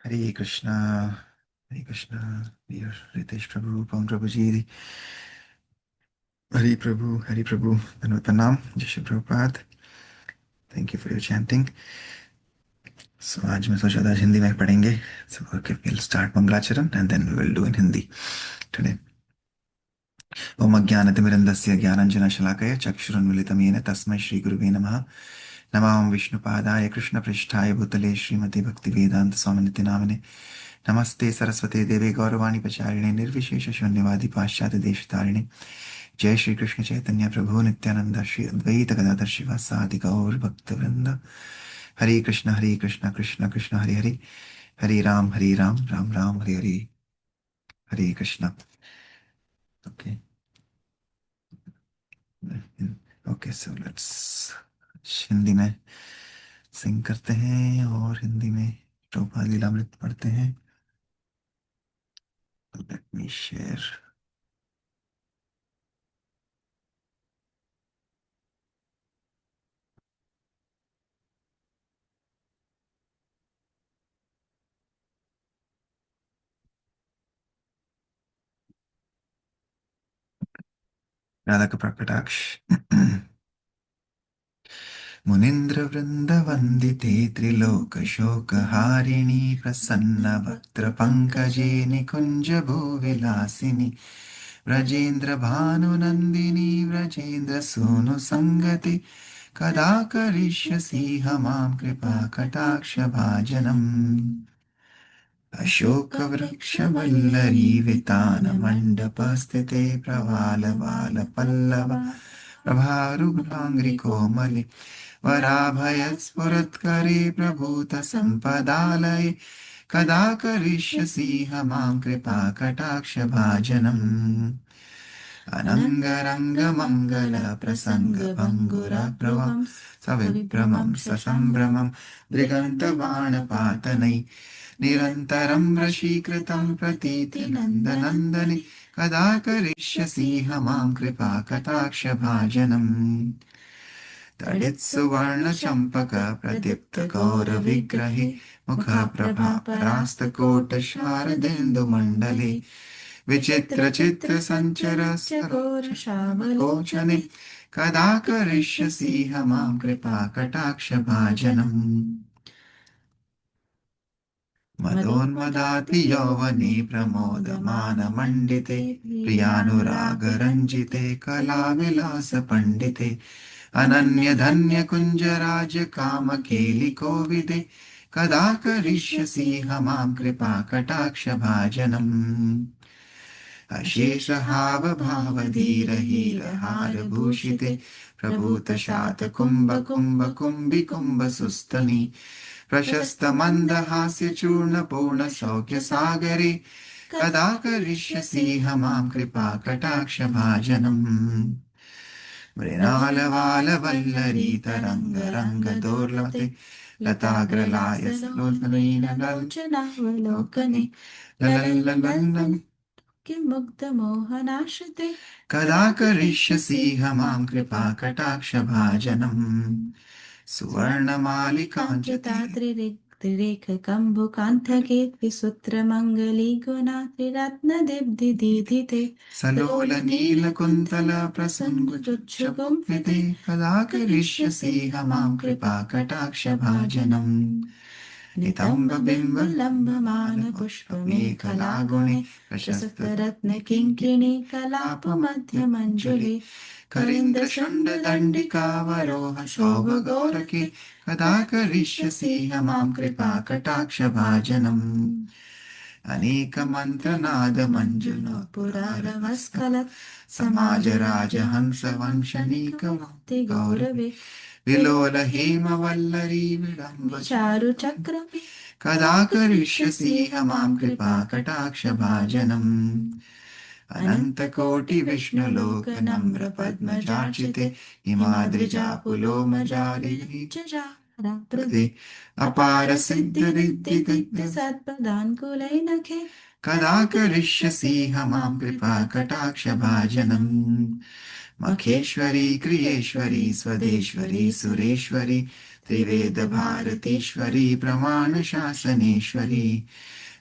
हरे Krishna. Hare Krishna. Dear Ritesh Prabhu, Pawan Prabhu ji. Hari Prabhu, धन्यवाद, प्रणाम, जय Shri Prabhupada. Thank you for your chanting. So आज मैं सोचा था आज हिंदी में पढ़ेंगे। So okay, will start mangalacharan and then we will do in Hindi today. ओम अज्ञानतिमिरन्धस्य ज्ञानाञ्जनशलाकया चक्षुरुन्मिलितं येन तस्मै श्रीगुरुवे नमः। नमः ओं विष्णुपादाय कृष्णपृष्ठाय भूतले श्रीमति भक्तिवेदान्त स्वामिनिति नामिने। नमस्ते सरस्वते देवे गौरवाणी प्रचारिणे निर्विशेष शून्यवादी पाश्चात्य देशतारिणे। जय श्री कृष्ण चैतन्य प्रभु नित्यानंद श्री अद्वैत गदाधर शिवासादि गौर भक्तवृंद। Hare Krishna Krishna Krishna Hare Hare, Hare Ram Ram Ram Hare Hare. Hare Krishna. Okay. Okay, so let's Hindi में सिंग करते हैं और हिंदी में प्रभुपाद लीलामृत पढ़ते हैं। Late me share. राधा का प्रकटाक्ष। मुनीन्द्र वृंद वंदिते त्रिलोक शोकहारिणी प्रसन्न वक्त्र पंकजे निकुंज भूविलासिनी व्रजेन्द्र भानुनंदिनी व्रजेन्द्र सूनु संगति कदा करिष्यसि हमां कृपा कटाक्ष भाजनम्। अशोकवृक्षवल्लरी वितानमण्डपस्थिते प्रवालवालपल्लव प्रभारुग्राङ्घ्रिकोमले वराभयस्फुरत्करे प्रभूतसम्पदालये कदा करिष्यसि मां कृपा कटाक्षभाजनम्। अनङ्गरङ्गमङ्गलप्रसङ्गभङ्गुरभ्रुवं सविभ्रमं ससम्भ्रमं दृगन्तबाणपातनै निरन्तरं वशीकृतं प्रतीतिनन्दनन्दनि कदा करिष्यसि मां कृपा कटाक्षभाजनम्। तडित्सुवर्णचम्पक प्रदीप्तगौरविग्रहे मुखप्रभापरास्तकोटशारदेन्दुमण्डले विचित्रचित्रसञ्चरस्य घोरश्यामलोचने कदा करिष्यसि मां कृपा कटाक्षभाजनम्। मदोन्मदाति यौवने प्रमोदमानमण्डिते प्रियानुरागरञ्जिते कलाविलासपण्डिते अनन्यधन्यकुञ्जराजकामकेलिकोविदे कदा करिष्यसि मां कृपा कटाक्षभाजनम्। अशेषहावभावधीरहीरहारभूषिते प्रभूतशातकुम्भकुम्भकुम्भिकुम्भसुस्तनि प्रशस्तमन्दहास्यचूर्णपूर्णसौख्यसागरे कदा करिष्यसि मां कृपा कटाक्षभाजनम्। मृणालवालवल्लरी तरङ्गरङ्गदोर्लते लताग्रलायसलोचनीनलोचनावलोकने ललल्ललल्लन् मुग्धमोहनाश्रिते कदा करिष्यसि मां कृपा कटाक्षभाजनम्। सुवर्णमालिकाञ्चतात्रिरेखकम्बुकान्थके त्रिसूत्रमङ्गली गुणा त्रिरत्नदिब्धिदीधिते सलोलनीलकुन्तलप्रसङ्गुचुच्छुगुम्फिते कदा करिष्यसि मां कृपा कटाक्षभाजनम्। नितम्बबिम्बलम्बमानपुष्पमेखलागुणे प्रशस्तरत्नकिङ्किणी कलापमध्यमञ्जुले करीन्द्रशुण्डदण्डिकावरोह शोभगोरखे कदा करिष्यसि मां कृपा कटाक्षभाजनम्। अनेकमन्त्रनादमञ्जुनपुरारवस्खलत् समाजराजहंसवंशनीकमुक्ति गौरवे विलोल हेमवल्लरी विडम्ब चारुचक्रमे कदा करिष्यसि मां कृपा कटाक्षभाजनम्। अनन्तकोटिविष्णुलोकनम्र पद्मजार्चिते हिमाद्रिजापुलोमजारिप्रदे अपार सिद्धिरिद्धिदिग्ध सत्पदान्कुलैनखे कदा करिष्यसि मां कृपा कटाक्षभाजनम्। मखेश्वरी क्रियेश्वरी स्वदेश्वरी सुरेश्वरी त्रिवेद भारतीश्वरी प्रमाण शासनेश्वरी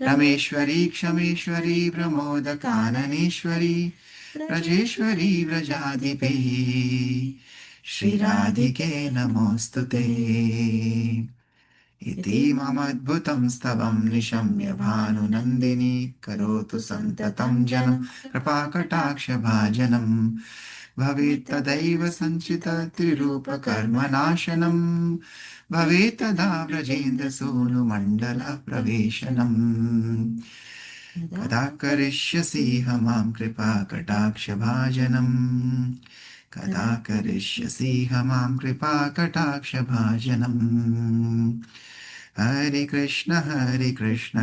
रमेश्वरी क्षमेश्वरी प्रमोद काननेश्वरी व्रजेश्वरी व्रजाधिपे श्रीराधिके नमोऽस्तुते इति ममद्भुतं स्तवं निशम्य भानुनन्दिनी करोतु सन्ततं जनं कृपाकटाक्षभाजनम् भवेत् तदैव सञ्चित त्रिरूपकर्मनाशनम् भवेत् तदा व्रजेन्द्रसूनुमण्डलप्रवेशनम् कदा करिष्यसि मां कृपाकटाक्षभाजनम् कदा करिष्यसि मां कृपाकटाक्षभाजनम् हरे कृष्ण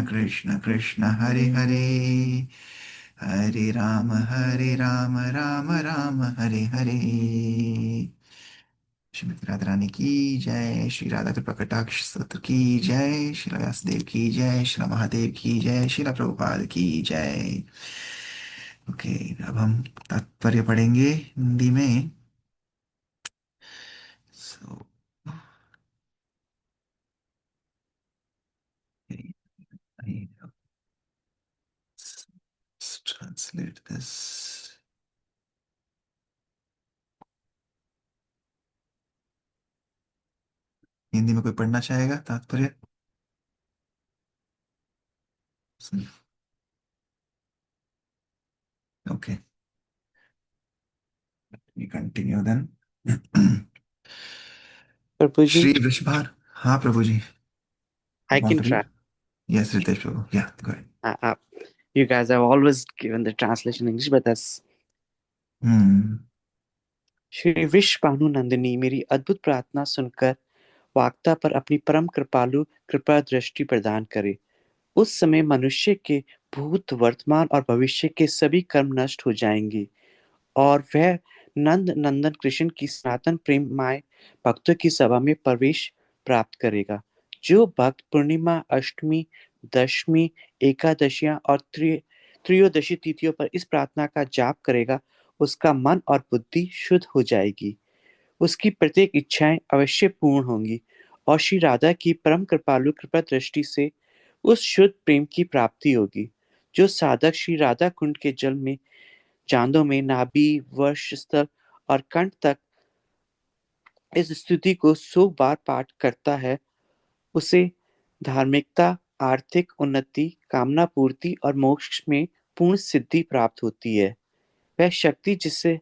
कृष्ण कृष्ण हरे हरे हरे राम राम राम हरे हरे। श्रीमती राधा रानी की जय। श्री राधा कृपा कटाक्ष स्तोत्र की जय। श्री व्यासदेव की जय। श्री महादेव की जय। श्री प्रभुपाद की जय। ओके, अब हम तात्पर्य पढ़ेंगे हिंदी में। सो ट्रांसलेट दिस। हिंदी में कोई पढ़ना चाहेगा तात्पर्य? Okay, we continue then. प्रभु जी, श्री वृषभार। हाँ प्रभु जी। I Want can to try. read? Yes, Ritesh Prabhu. Yeah, go ahead. You guys have always given the translation in English, but that's Hmm. Shri विश्व भानु नंदिनी मेरी अद्भुत प्रार्थना सुनकर वाक्ता पर अपनी परम कृपालु कृपा दृष्टि प्रदान करे। उस समय मनुष्य के भूत वर्तमान और भविष्य के सभी कर्म नष्ट हो जाएंगे और वह नंद नंदन कृष्ण की सनातन प्रेममय भक्तों की सभा में प्रवेश प्राप्त करेगा। जो भक्त पूर्णिमा, अष्टमी, दशमी, एकादशियां और त्रयोदशी तिथियों पर इस प्रार्थना का जाप करेगा, उसका मन और बुद्धि शुद्ध हो जाएगी। उसकी प्रत्येक इच्छाएं अवश्य पूर्ण होंगी और श्री राधा की परम कृपालु कृपा दृष्टि से उस शुद्ध प्रेम की प्राप्ति होगी। जो साधक श्री राधा कुंड के जल में चांदों में नाभि, वक्षस्थल और कंठ तक इस स्तुति को 100 बार पाठ करता है, उसे धार्मिकता, आर्थिक उन्नति, कामना पूर्ति और मोक्ष में पूर्ण सिद्धि प्राप्त होती है। वह शक्ति जिससे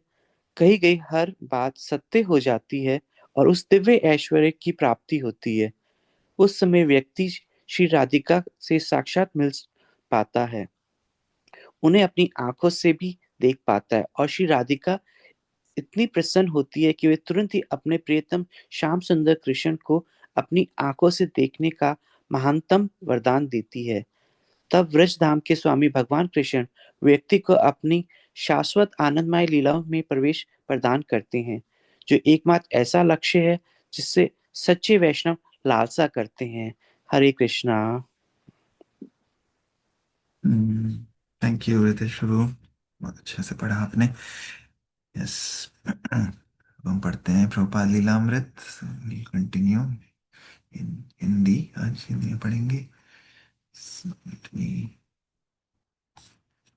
कही गई हर बात सत्य हो जाती है और उस दिव्य ऐश्वर्य की प्राप्ति होती है। उस समय व्यक्ति श्री राधिका से साक्षात मिल पाता है, उन्हें अपनी आंखों से भी देख पाता है और श्री राधिका इतनी प्रसन्न होती है कि वे तुरंत ही अपने प्रियतम श्याम सुंदर कृष्ण को अपनी आंखों से देखने का महानतम वरदान देती है। तब व्रज धाम के स्वामी भगवान कृष्ण व्यक्ति को अपनी शाश्वत आनंदमय लीलाओं में प्रवेश प्रदान करते हैं, जो एकमात्र ऐसा लक्ष्य है जिससे सच्चे वैष्णव लालसा करते हैं। हरे कृष्णा। थैंक यू रितेश प्रभु, बहुत अच्छे से पढ़ा आपने। यस। अब हम पढ़ते हैं प्रभुपाद लीलामृत। Continue in Hindi. आज हिंदी में पढ़ेंगे। Let me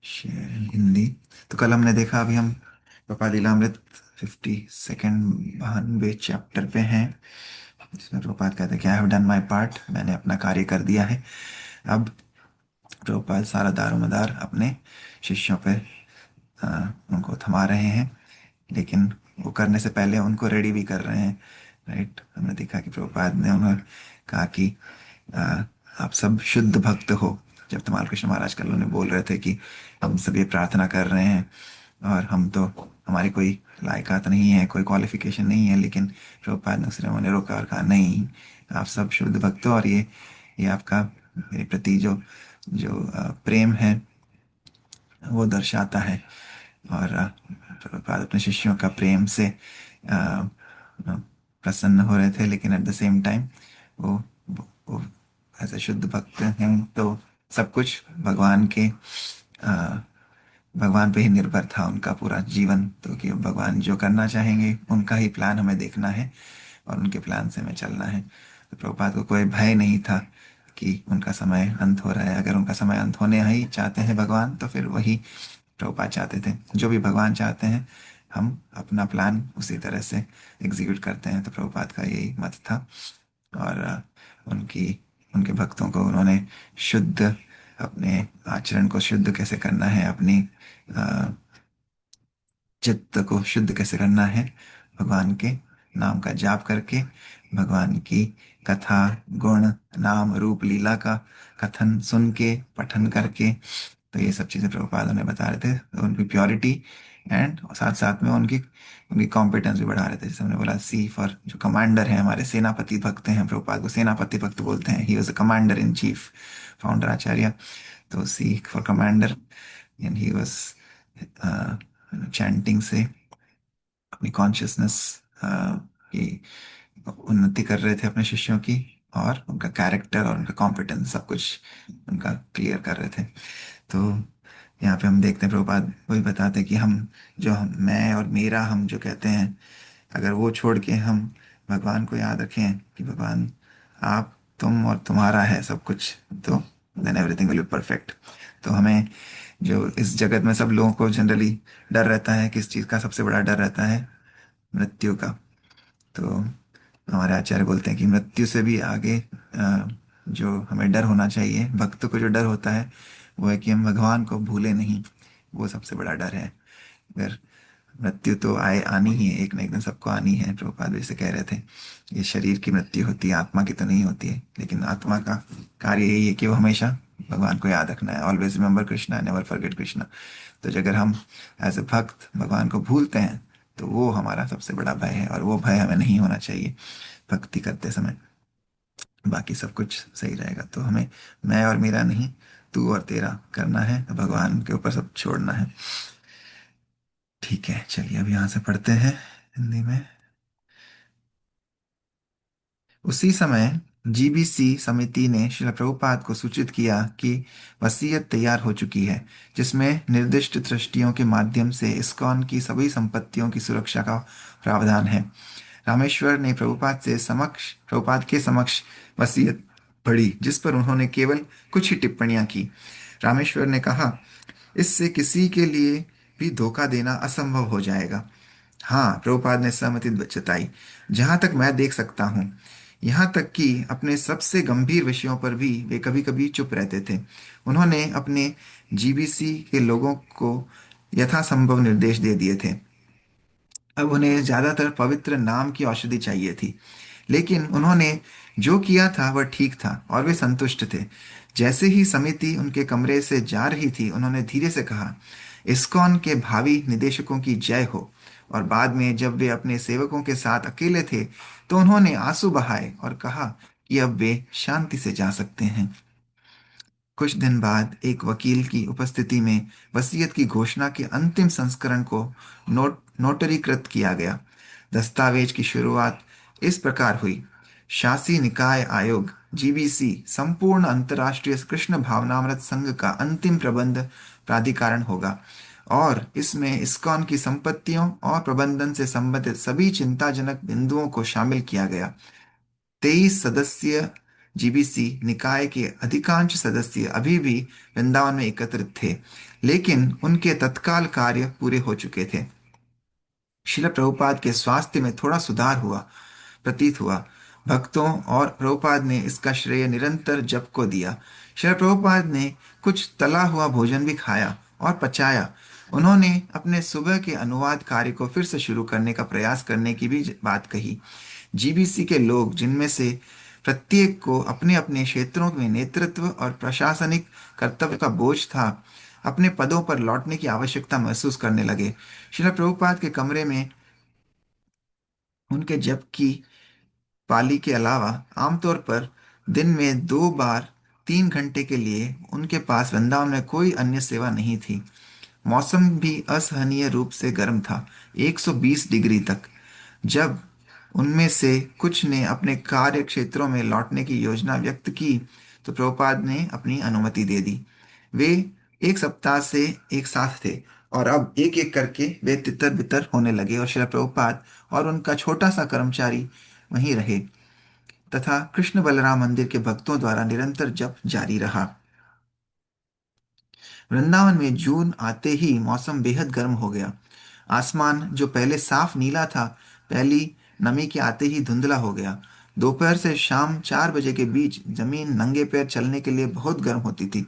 share in Hindi. तो कल हमने देखा, अभी हम प्रभुपाद लीलामृत 52 92 चैप्टर पे हैं, जिसमें प्रभुपाद कहते हैं कि I have done my part, मैंने अपना कार्य कर दिया है। अब प्रभुपाद सारा दारोमदार अपने शिष्यों पे उनको थमा रहे हैं, लेकिन वो करने से पहले उनको रेडी भी कर रहे हैं। राइट, हमने देखा कि प्रभुपाद ने उन्हें कहा कि आ, आप सब शुद्ध भक्त हो। जब तमाल कृष्ण महाराज कल उन्हें बोल रहे थे कि हम सब ये प्रार्थना कर रहे हैं और हम तो, हमारी कोई लायकात नहीं है, कोई क्वालिफिकेशन नहीं है, लेकिन प्रभुपाद ने उन्हें रोका और कहा नहीं, आप सब शुद्ध भक्त हो और ये आपका मेरे प्रति जो जो प्रेम है वो दर्शाता है। और प्रभुपाद अपने शिष्यों का प्रेम से प्रसन्न हो रहे थे, लेकिन एट द सेम टाइम वो वो ऐसे शुद्ध भक्त हैं तो सब कुछ भगवान के भगवान पे ही निर्भर था उनका पूरा जीवन। तो कि भगवान जो करना चाहेंगे उनका ही प्लान हमें देखना है और उनके प्लान से हमें चलना है। तो प्रभुपाद को कोई भय नहीं था कि उनका समय अंत हो रहा है। अगर उनका समय अंत होने ही चाहते हैं भगवान, तो फिर वही प्रभुपाद चाहते थे। जो भी भगवान चाहते हैं, हम अपना प्लान उसी तरह से एग्जीक्यूट करते हैं। तो प्रभुपाद का यही मत था। और उनकी उनके भक्तों को उन्होंने शुद्ध, अपने आचरण को शुद्ध कैसे करना है, अपनी अ, चित्त को शुद्ध कैसे करना है, भगवान के नाम का जाप करके, भगवान की कथा, गुण, नाम, रूप, लीला का कथन सुन के, पठन करके, तो ये सब चीज़ें प्रभुपाद उन्हें बता रहे थे। तो उनकी प्योरिटी एंड साथ साथ में उनकी उनकी कॉम्पिटेंस भी बढ़ा रहे थे। जैसे हमने बोला, सी फॉर जो कमांडर है, हमारे सेनापति भक्त हैं, प्रभुपाद को सेनापति भक्त बोलते हैं। He was a commander in chief, founder acharya. तो see for commander, and he was chanting से अपनी कॉन्शियसनेस की उन्नति कर रहे थे अपने शिष्यों की, और उनका कैरेक्टर और उनका कॉम्पिटेंस सब कुछ उनका क्लियर कर रहे थे। तो यहाँ पे हम देखते हैं प्रभुपाद वही बताते हैं कि मैं और मेरा, हम जो कहते हैं, अगर वो छोड़ के हम भगवान को याद रखें कि भगवान आप, तुम और तुम्हारा है सब कुछ, तो then everything will be perfect. तो हमें, जो इस जगत में सब लोगों को जनरली डर रहता है, किस चीज़ का सबसे बड़ा डर रहता है? मृत्यु का। तो हमारे आचार्य बोलते हैं कि मृत्यु से भी आगे जो हमें डर होना चाहिए, भक्त को जो डर होता है, वो है कि हम भगवान को भूले नहीं। वो सबसे बड़ा डर है। अगर मृत्यु तो आनी ही है, एक ना एक दिन सबको आनी है। प्रभुपाद भी से कह रहे थे, ये शरीर की मृत्यु होती है, आत्मा की तो नहीं होती है। लेकिन आत्मा का कार्य यही है कि वो हमेशा भगवान को याद रखना है। Always remember Krishna, never forget Krishna. तो अगर हम एज ए भक्त भगवान को भूलते हैं, तो वो हमारा सबसे बड़ा भय है, और वो भय हमें नहीं होना चाहिए भक्ति करते समय। बाकी सब कुछ सही रहेगा। तो हमें मैं और मेरा नहीं, तू और तेरा करना है, भगवान के ऊपर सब छोड़ना है। ठीक है, चलिए अब यहाँ से पढ़ते हैं हिंदी में। उसी समय जीबीसी समिति ने श्रील प्रभुपाद को सूचित किया कि वसीयत तैयार हो चुकी है, जिसमें निर्दिष्ट ट्रस्टियों के माध्यम से इस्कॉन की सभी संपत्तियों की सुरक्षा का प्रावधान है। रामेश्वर ने प्रभुपाद के समक्ष वसीयत पढ़ी, जिस पर उन्होंने केवल कुछ ही टिप्पणियां की। रामेश्वर ने कहा, इससे किसी के लिए भी धोखा देना असंभव हो जाएगा। हाँ, प्रभुपाद ने सहमति जताई। जहां तक मैं देख सकता हूँ, यहाँ तक कि अपने सबसे गंभीर विषयों पर भी वे कभी कभी चुप रहते थे। उन्होंने अपने जीबीसी के लोगों को यथासंभव निर्देश दे दिए थे। अब उन्हें ज्यादातर पवित्र नाम की औषधि चाहिए थी, लेकिन उन्होंने जो किया था वह ठीक था और वे संतुष्ट थे। जैसे ही समिति उनके कमरे से जा रही थी, उन्होंने धीरे से कहा, इस्कॉन के भावी निदेशकों की जय हो। और बाद में जब वे अपने सेवकों के साथ अकेले थे, तो उन्होंने आंसू बहाए और कहा कि अब वे शांति से जा सकते हैं। कुछ दिन बाद एक वकील की उपस्थिति में वसीयत की घोषणा के अंतिम संस्करण को नोटरीकृत किया गया। दस्तावेज की शुरुआत इस प्रकार हुई। शासी निकाय आयोग जीबीसी संपूर्ण अंतर्राष्ट्रीय कृष्ण भावनामृत संघ का अंतिम प्रबंध प्राधिकरण होगा, और इसमें इस्कॉन की संपत्तियों और प्रबंधन से संबंधित सभी चिंताजनक बिंदुओं को शामिल किया गया। 23 सदस्य जीबीसी निकाय के अधिकांश सदस्य अभी भी वृंदावन में एकत्रित थे, लेकिन उनके तत्काल कार्य पूरे हो चुके थे। शिल प्रभुपाद के स्वास्थ्य में थोड़ा सुधार हुआ प्रतीत हुआ। भक्तों और प्रभुपाद ने इसका श्रेय निरंतर जप को दिया। शिल प्रभुपाद ने कुछ तला हुआ भोजन भी खाया और पचाया। उन्होंने अपने सुबह के अनुवाद कार्य को फिर से शुरू करने का प्रयास करने की भी बात कही। जीबीसी के लोग, जिनमें से प्रत्येक को अपने अपने क्षेत्रों में नेतृत्व और प्रशासनिक कर्तव्य का बोझ था, अपने पदों पर लौटने की आवश्यकता महसूस करने लगे। श्रील प्रभुपाद के कमरे में उनके जप की पाली के अलावा आमतौर पर दिन में 2 बार 3 घंटे के लिए उनके पास वृंदावन में कोई अन्य सेवा नहीं थी। मौसम भी असहनीय रूप से गर्म था, 120 डिग्री तक। जब उनमें से कुछ ने अपने कार्य क्षेत्रों में लौटने की योजना व्यक्त की, तो प्रभुपाद ने अपनी अनुमति दे दी। वे एक सप्ताह से एक साथ थे, और अब एक एक करके वे तितर बितर होने लगे, और श्री प्रभुपाद और उनका छोटा सा कर्मचारी वहीं रहे तथा कृष्ण बलराम मंदिर के भक्तों द्वारा निरंतर जप जारी रहा। वृंदावन में जून आते ही मौसम बेहद गर्म हो गया। आसमान जो पहले साफ नीला था, पहली नमी के आते ही धुंधला हो गया। दोपहर से शाम 4 बजे के बीच जमीन नंगे पैर चलने के लिए बहुत गर्म होती थी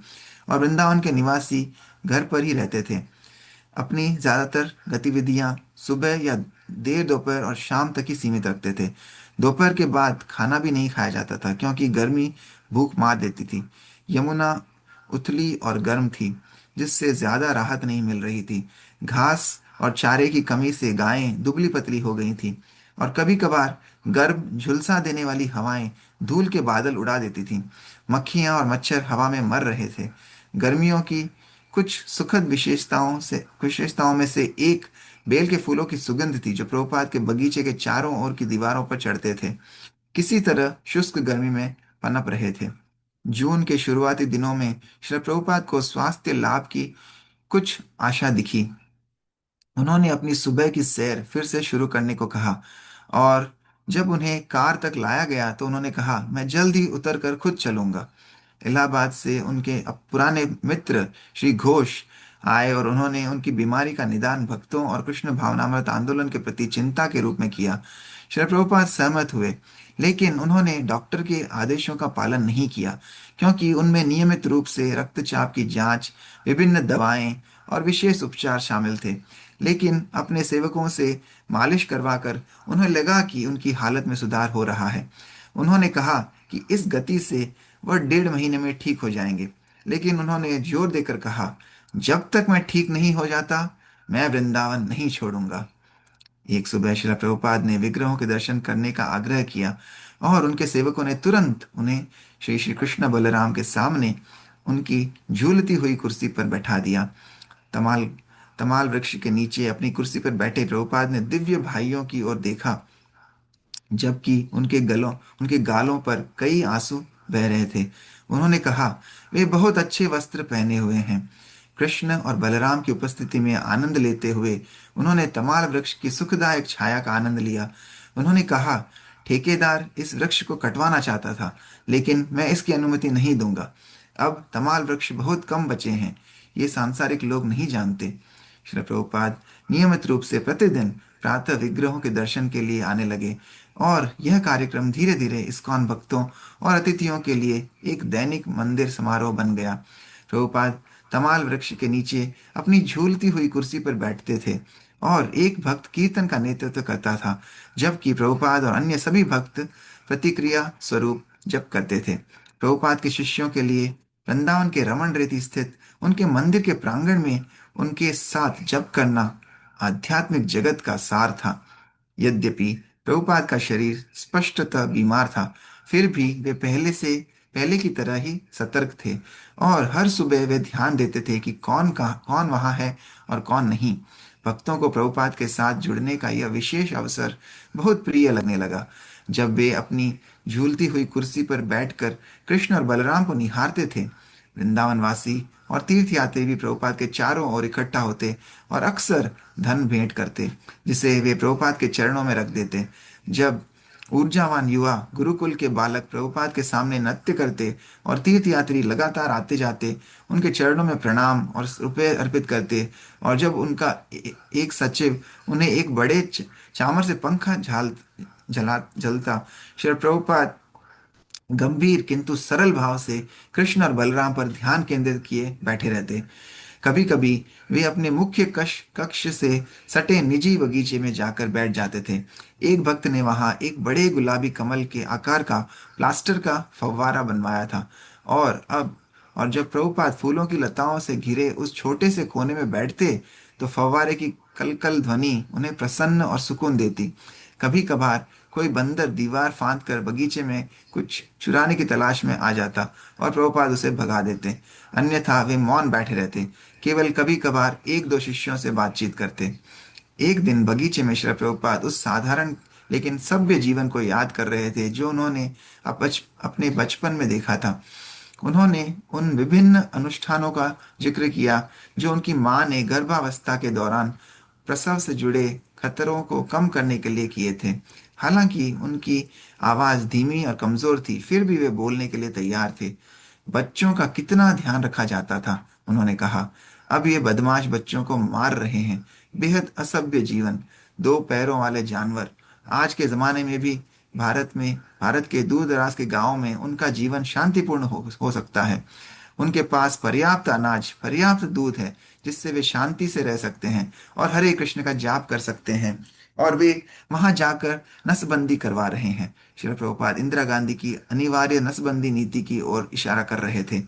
और वृंदावन के निवासी घर पर ही रहते थे। अपनी ज्यादातर गतिविधियां सुबह या देर दोपहर और शाम तक ही सीमित रखते थे। दोपहर के बाद खाना भी नहीं खाया जाता था क्योंकि गर्मी भूख मार देती थी। यमुना उथली और गर्म थी, जिससे ज्यादा राहत नहीं मिल रही थी। घास और चारे की कमी से गायें दुबली पतली हो गई थीं और कभी कभार गर्म झुलसा देने वाली हवाएं धूल के बादल उड़ा देती थीं। मक्खियां और मच्छर हवा में मर रहे थे। गर्मियों की कुछ सुखद विशेषताओं में से एक बेल के फूलों की सुगंध थी जो प्रभुपाद के बगीचे के चारों ओर की दीवारों पर चढ़ते थे, किसी तरह शुष्क गर्मी में पनप रहे थे। जून के शुरुआती दिनों में श्री प्रभुपाद को स्वास्थ्य लाभ की कुछ आशा दिखी। उन्होंने अपनी सुबह की सैर फिर से शुरू करने को कहा और जब उन्हें कार तक लाया गया तो उन्होंने कहा, मैं जल्द ही उतर कर खुद चलूंगा। इलाहाबाद से उनके पुराने मित्र श्री घोष आए और उन्होंने उनकी बीमारी का निदान भक्तों और कृष्ण भावनामृत आंदोलन के प्रति चिंता के रूप में किया। श्री प्रभुपाद सहमत हुए, लेकिन उन्होंने डॉक्टर के आदेशों का पालन नहीं किया क्योंकि उनमें नियमित रूप से रक्तचाप की जांच, विभिन्न दवाएं और विशेष उपचार शामिल थे। लेकिन अपने सेवकों से मालिश करवाकर उन्हें लगा कि उनकी हालत में सुधार हो रहा है। उन्होंने कहा कि इस गति से वह 1.5 महीने में ठीक हो जाएंगे, लेकिन उन्होंने जोर देकर कहा, जब तक मैं ठीक नहीं हो जाता मैं वृंदावन नहीं छोड़ूंगा। एक सुबह श्रील प्रभुपाद ने विग्रहों के दर्शन करने का आग्रह किया और उनके सेवकों ने तुरंत उन्हें श्री श्री कृष्ण बलराम के सामने उनकी झूलती हुई कुर्सी पर बैठा दिया। तमाल तमाल वृक्ष के नीचे अपनी कुर्सी पर बैठे प्रभुपाद ने दिव्य भाइयों की ओर देखा, जबकि उनके गालों पर कई आंसू बह रहे थे। उन्होंने कहा, वे बहुत अच्छे वस्त्र पहने हुए हैं। कृष्ण और बलराम की उपस्थिति में आनंद लेते हुए उन्होंने तमाल वृक्ष की सुखदायक छाया का आनंद लिया। उन्होंने कहा, ठेकेदार इस वृक्ष को कटवाना चाहता था, लेकिन मैं इसकी अनुमति नहीं दूंगा। अब तमाल वृक्ष बहुत कम बचे हैं, ये सांसारिक लोग नहीं जानते। श्री प्रभुपाद नियमित रूप से प्रतिदिन प्रातः विग्रहों के दर्शन के लिए आने लगे और यह कार्यक्रम धीरे धीरे इस्कॉन भक्तों और अतिथियों के लिए एक दैनिक मंदिर समारोह बन गया। प्रभुपाद तमाल वृक्ष के नीचे अपनी झूलती हुई कुर्सी पर बैठते थे और एक भक्त कीर्तन का नेतृत्व करता था, जबकि प्रभुपाद और अन्य सभी भक्त प्रतिक्रिया स्वरूप जप करते थे। प्रभुपाद के शिष्यों के लिए वृंदावन के रमन रेती स्थित उनके मंदिर के प्रांगण में उनके साथ जप करना आध्यात्मिक जगत का सार था। यद्यपि प्रभुपाद का शरीर स्पष्टतः बीमार था, फिर भी वे पहले की तरह ही सतर्क थे और हर सुबह वे ध्यान देते थे कि कौन वहां है और कौन नहीं। भक्तों को प्रभुपाद के साथ जुड़ने का यह विशेष अवसर बहुत प्रिय लगने लगा। जब वे अपनी झूलती हुई कुर्सी पर बैठकर कृष्ण और बलराम को निहारते थे, वृंदावनवासी और तीर्थयात्री भी प्रभुपाद के चारों ओर इकट्ठा होते और अक्सर धन भेंट करते, जिसे वे प्रभुपाद के चरणों में रख देते। जब ऊर्जावान युवा गुरुकुल के बालक प्रभुपाद के सामने नृत्य करते और तीर्थयात्री लगातार आते जाते उनके चरणों में प्रणाम और रुपये अर्पित करते, और जब उनका एक सचिव उन्हें एक बड़े चामर से पंखा जलता, श्री प्रभुपाद गंभीर किंतु सरल भाव से कृष्ण और बलराम पर ध्यान केंद्रित किए बैठे रहते। कभी कभी वे अपने मुख्य कक्ष से सटे निजी बगीचे में जाकर बैठ जाते थे। एक भक्त ने वहां एक बड़े गुलाबी कमल के आकार का प्लास्टर का फव्वारा बनवाया था और जब प्रभुपाद फूलों की लताओं से घिरे उस छोटे से कोने में बैठते तो फव्वारे की कलकल ध्वनि उन्हें प्रसन्न और सुकून देती। कभी कभार कोई बंदर दीवार फांद कर बगीचे में कुछ चुराने की तलाश में आ जाता और प्रभुपाद उसे भगा देते। अन्यथा वे मौन बैठे रहते, केवल कभी कभार एक दो शिष्यों से बातचीत करते। एक दिन बगीचे में श्री प्रभुपाद उस साधारण लेकिन सभ्य जीवन को याद कर रहे थे जो उन्होंने अपने बचपन में देखा था। उन्होंने उन विभिन्न अनुष्ठानों का जिक्र किया जो उनकी माँ ने गर्भावस्था के दौरान प्रसव से जुड़े खतरों को कम करने के लिए किए थे। हालांकि उनकी आवाज धीमी और कमजोर थी, फिर भी वे बोलने के लिए तैयार थे। बच्चों का कितना ध्यान रखा जाता था, उन्होंने कहा। अब ये बदमाश बच्चों को मार रहे हैं। बेहद असभ्य जीवन, दो पैरों वाले जानवर। आज के जमाने में भी भारत के दूर दराज के गांवों में उनका जीवन शांतिपूर्ण हो सकता है। उनके पास पर्याप्त अनाज, पर्याप्त दूध है, जिससे वे शांति से रह सकते हैं और हरे कृष्ण का जाप कर सकते हैं। और वे वहां जाकर नसबंदी करवा रहे हैं। श्रील प्रभुपाद इंदिरा गांधी की अनिवार्य नसबंदी नीति की ओर इशारा कर रहे थे।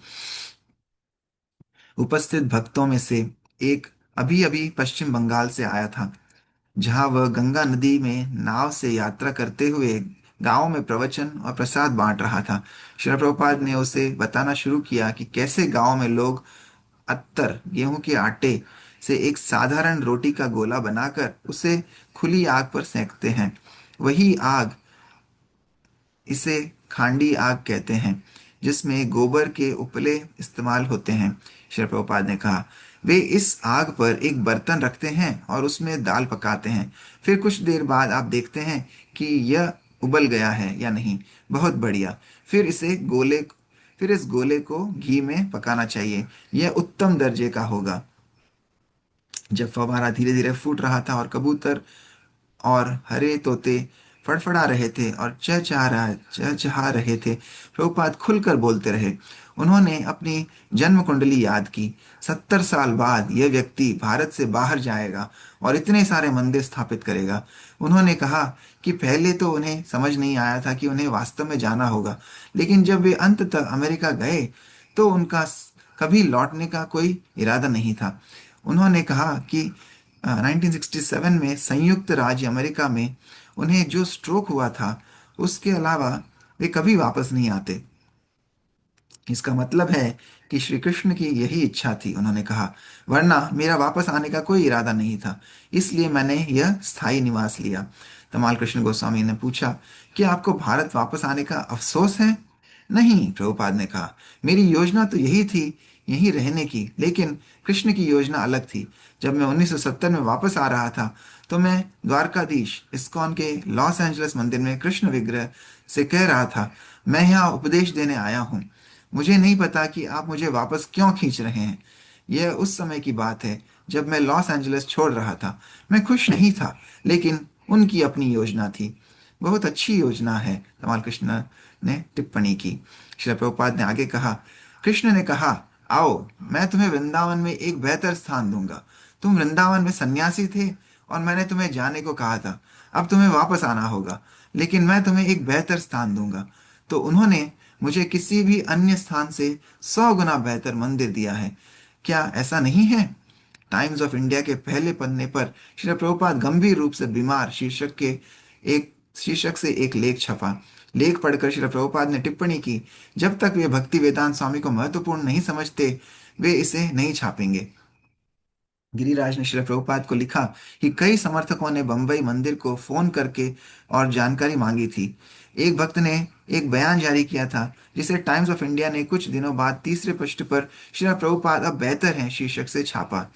उपस्थित भक्तों में से एक अभी अभी पश्चिम बंगाल से आया था, जहां वह गंगा नदी में नाव से यात्रा करते हुए गांव में प्रवचन और प्रसाद बांट रहा था। श्रील प्रभुपाद ने उसे बताना शुरू किया कि कैसे गांव में लोग अत्तर, गेहूं के आटे से एक साधारण रोटी का गोला बनाकर उसे खुली आग पर सेंकते हैं। वही आग, इसे खांडी आग कहते हैं, जिसमें गोबर के उपले इस्तेमाल होते हैं। श्री प्रभुपाद ने कहा, वे इस आग पर एक बर्तन रखते हैं और उसमें दाल पकाते हैं। फिर कुछ देर बाद आप देखते हैं कि यह उबल गया है या नहीं। बहुत बढ़िया। फिर इसे गोले फिर इस गोले को घी में पकाना चाहिए। यह उत्तम दर्जे का होगा। जब फव्वारा धीरे धीरे फूट रहा था और कबूतर और हरे तोते फड़फड़ा रहे थे और चहचहा रहे थे, प्रभुपाद खुलकर बोलते रहे। उन्होंने अपनी जन्म कुंडली याद की। 70 साल बाद यह व्यक्ति भारत से बाहर जाएगा और इतने सारे मंदिर स्थापित करेगा। उन्होंने कहा कि पहले तो उन्हें समझ नहीं आया था कि उन्हें वास्तव में जाना होगा, लेकिन जब वे अंततः अमेरिका गए तो उनका कभी लौटने का कोई इरादा नहीं था। उन्होंने कहा कि 1967 में संयुक्त राज्य अमेरिका में उन्हें जो स्ट्रोक हुआ था, उसके अलावा वे कभी वापस नहीं आते। इसका मतलब है कि श्री कृष्ण की यही इच्छा थी, उन्होंने कहा, वरना मेरा वापस आने का कोई इरादा नहीं था। इसलिए मैंने यह स्थायी निवास लिया। तमाल कृष्ण गोस्वामी ने पूछा, क्या आपको भारत वापस आने का अफसोस है? नहीं, प्रभुपाद ने कहा, मेरी योजना तो यही थी, यहीं रहने की, लेकिन कृष्ण की योजना अलग थी। जब मैं 1970 में वापस आ रहा था, तो मैं द्वारकाधीश इस्कॉन के लॉस एंजलिस मंदिर में कृष्ण विग्रह से कह रहा था, मैं यहाँ उपदेश देने आया हूँ। मुझे नहीं पता कि आप मुझे वापस क्यों खींच रहे हैं। यह उस समय की बात है जब मैं लॉस एंजलिस छोड़ रहा था। मैं खुश नहीं था, लेकिन उनकी अपनी योजना थी। बहुत अच्छी योजना है, तमाल कृष्ण ने टिप्पणी की। श्री प्रभुपाद ने आगे कहा, कृष्ण ने कहा, आओ, मैं तुम्हें वृंदावन में एक बेहतर स्थान दूंगा। तुम वृंदावन में सन्यासी थे और मैंने तुम्हें जाने को कहा था। अब तुम्हें वापस आना होगा, लेकिन मैं तुम्हें एक बेहतर स्थान दूंगा। तो उन्होंने मुझे किसी भी अन्य स्थान से 100 गुना बेहतर मंदिर दिया है। क्या ऐसा नहीं है? टाइम्स ऑफ इंडिया के पहले पन्ने पर श्री प्रभुपाद गंभीर रूप से बीमार शीर्षक से एक लेख छपा। लेख पढ़कर श्री प्रभुपाद ने टिप्पणी की, जब तक वे भक्ति वेदांत स्वामी को महत्वपूर्ण नहीं समझते, वे इसे नहीं छापेंगे। गिरिराज ने श्री प्रभुपाद को लिखा कि कई समर्थकों ने बंबई मंदिर को फोन करके और जानकारी मांगी थी। एक भक्त ने एक बयान जारी किया था, जिसे टाइम्स ऑफ इंडिया ने कुछ दिनों बाद तीसरे पृष्ठ पर श्री प्रभुपाद अब बेहतर हैं शीर्षक से छापा।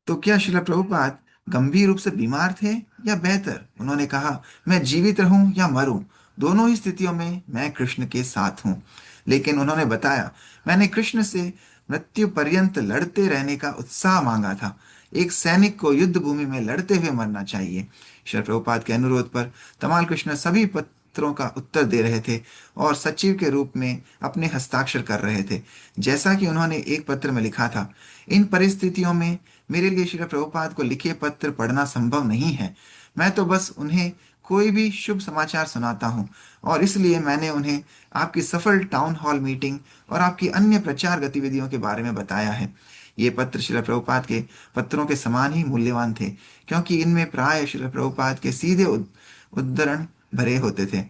तो क्या श्रील प्रभुपाद गंभीर रूप से बीमार थे या बेहतर? उन्होंने कहा, मैं जीवित रहूं या मरूं, दोनों ही स्थितियों में मैं कृष्ण के साथ हूं। लेकिन उन्होंने बताया, मैंने कृष्ण से मृत्यु पर्यंत लड़ते रहने का उत्साह मांगा था। एक सैनिक को युद्ध भूमि में लड़ते हुए मरना चाहिए। श्री प्रभुपाद के अनुरोध पर तमाल कृष्ण सभी पत्रों का उत्तर दे रहे थे और सचिव के रूप में अपने हस्ताक्षर कर रहे थे। जैसा कि उन्होंने एक पत्र में लिखा था, इन परिस्थितियों में मेरे लिए श्री प्रभुपाद को लिखे पत्र पढ़ना संभव नहीं है। मैं तो बस उन्हें कोई भी शुभ समाचार सुनाता हूँ, और इसलिए मैंने उन्हें आपकी सफल टाउन हॉल मीटिंग और आपकी अन्य प्रचार गतिविधियों के बारे में बताया है। ये पत्र श्रील प्रभुपाद के पत्रों के समान ही मूल्यवान थे, क्योंकि इनमें प्राय श्रील प्रभुपाद के सीधे उद्धरण भरे होते थे।